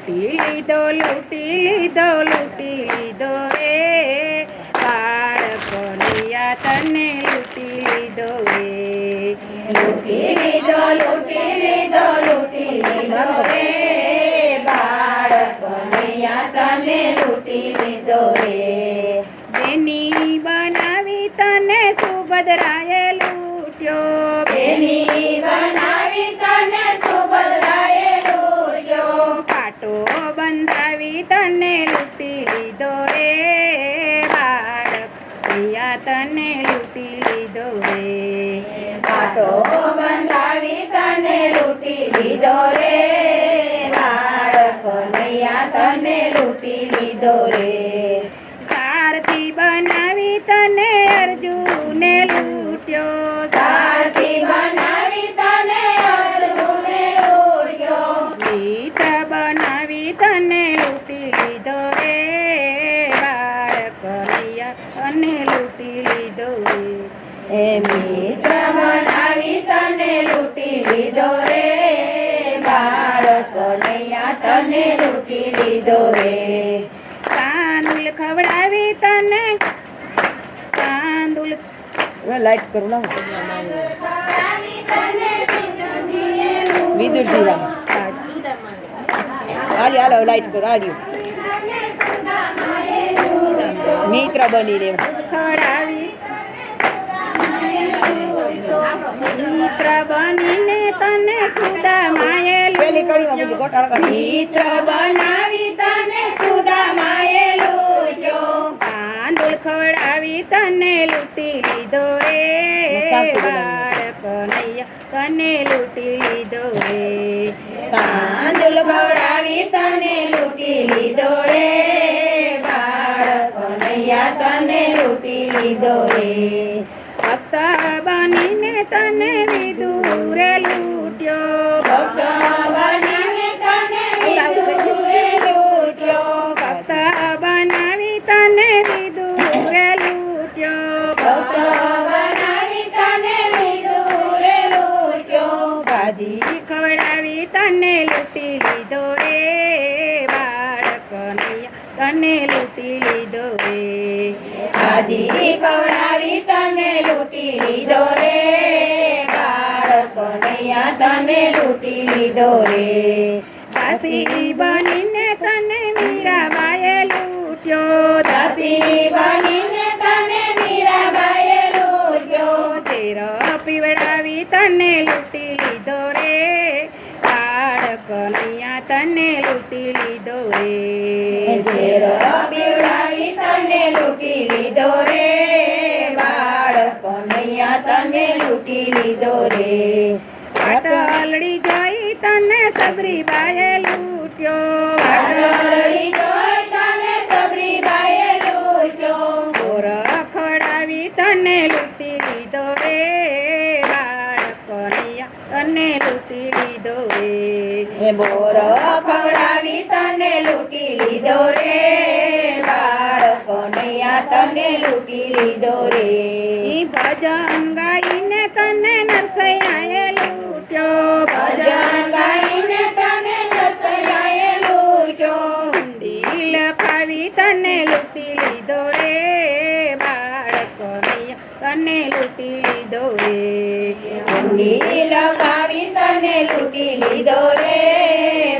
લૂંટી લીધો લૂંટી લીધો લૂંટી લીધો રે બાળક કનૈયા તને લૂંટી લીધો રે લૂંટી લીધો લૂંટી લીધો લૂંટી લીધો રે બાળક કનૈયા તને લૂંટી લીધો રે બેની બનાવી તને સુભદ્રાએ લૂંટ્યો બેની બનાવી તને સુભદ્રાએ લૂંટ્યો પાટો બંધાવી તને લૂંટી લીધો રે બાળક કનૈયા તને લૂંટી લીધો રે પાટો બંધાવી તને લૂંટી લીધો રે બાળક કનૈયા તને લૂંટી લીધો રે સારથી બનાવી તને અર્જુને લૂંટ્યો સારથી બનાવી તને અર્જુને લૂંટ્યો મીઠ બનાવી તને લૂંટી લીધો રે બાળક કનૈયા તને લૂંટી લીધો રે એ મિત્ર બનાવી તને લૂંટી લીધો રે બાળક કનૈયા તને લૂંટી લીધો રે તાંદુલ ખવડાવી તને તાંદુલ લાઈટ કરું ના વિદુરજી રામ હાલી હાલો લાઈટ કરો હાલ્યું મિત્ર બનીને ખવડાવી મિત્ર બનીને તને સુદામાએ પેલી કડીમાં પેલી ગોટાળ કરી મિત્ર બનાવી તને સુદામાએ લૂંટ્યો તાંદુલ ખવડાવી તને લૂંટી લીધો રે બાળક કનૈયા તને લૂંટી લીધો રે તાંદુલ ખવડાવી તને લૂંટી લીધો રે બાળક કનૈયા તને લૂંટી લીધો રે ભક્ત બનીને તને વિદુરે લૂંટ્યો ભક્ત બનીને તને વિદુરે લૂંટ્યો ભક્ત બનાવી તને વિદુરે લૂંટ્યો ભક્ત બનાવી તને વિદુરે લૂંટ્યો ભાજી ખવડાવી તને લૂંટી લીધો રે બાળક કનૈયા તને લૂંટી લીધો રે ભાજી કવડાવી તને લૂંટી લીધો રે બાળક કનૈયા તને લૂંટી લીધો રે દાસી બનીને તને મીરાબાઈએ લૂંટ્યો દાસી બનીને તને મીરાબાઈએ લૂંટ્યો તેર પીવડાવી તને લૂંટી લીધો રે બાળક કનૈયા તને લૂંટી લીધો રે ઝેર પીવડાવી તને લૂંટી લીધો રે બાળક કનૈયા તને લૂંટી લીધો રે પાટલડી જોઈ તને સબરીબાઈએ લૂંટ્યો પાટલડી જોઈ તને સબરીબાઈએ લૂંટ્યો ગોર ખવડાવી તને લૂંટી લીધો રે બાળક કનૈયા તને લૂંટી લીધો રે એ બોર ખવડાવી તને લૂંટી લીધો રે બાળક કનૈયા તને લૂંટી લીધો રે ઈ ભજન ગાઈને તને નરસૈયાએ લૂંટ્યો ભજન ગાઈને તને નરસૈયાએ લૂંટ્યો હુંડી લખાવી તને લૂંટી લીધો રે બાળક કનૈયા તને લૂંટી લીધો રે હુંડી લગાવી તને લૂંટી લીધો રે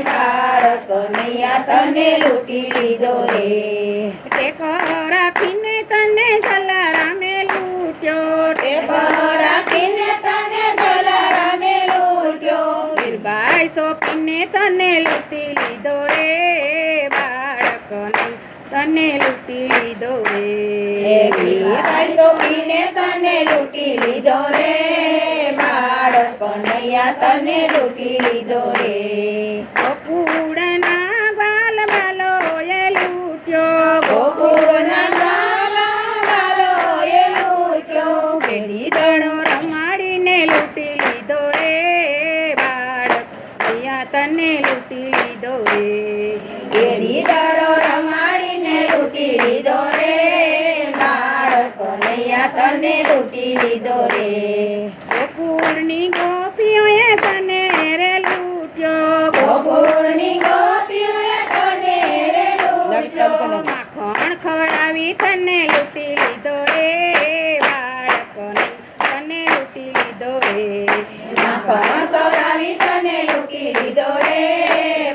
બાળક કનૈયા તને લૂંટી લીધો રે ટેકો રાખીને તને જલારામે લૂંટ્યો ટેકો રાખીને તને જલારામે લૂંટ્યો વીરબાઈ સોંપીને તને લૂંટી લીધો રે બાળક કનૈયા તને લૂંટી લીધો રે વીરબાઈ સોંપીને તને લૂંટી લીધો રે બાળક કનૈયા તને લૂંટી લીધો રે ગોકુળના બાલ બાલોએ લૂંટ્યો ગોકુળના બાલોએ લૂંટ્યો પેઢી દડો રમાડીને લૂંટી લીધો રે બાળક કનૈયા તને લૂંટી લીધો રે કેડી દડો રમાડીને લૂંટી લીધો રે બાળક કનૈયા તને લૂંટી લીધો રે ગોકુળની ગોપીઓએ તને રે લૂંટ્યો ગોકુળની ગોપીઓએ લીધો રે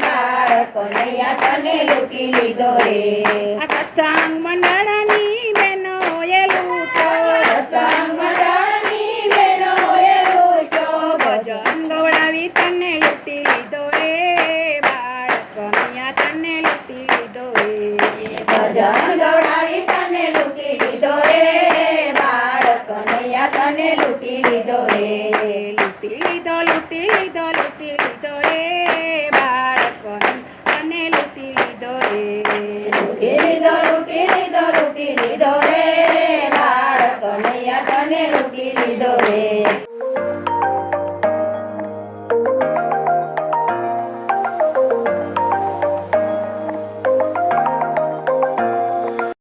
બાળ કનૈયા તને લૂંટી લીધો રે આ સત્સંગ મંડળની બહેનોએ લૂંટો સત્સંગ મંડળની બહેનોએ લૂંટ્યો ભજન ગવડાવી તને લૂંટી લીધો રે બાળ કનૈયા તને લૂંટી લીધો રે ભજન ગવડાવી તને લૂંટી લીધો રે બાળ કનૈયા તને લૂંટી લીધો રે લૂંટી લીધો લૂંટી લીધો લૂંટી લીધો રે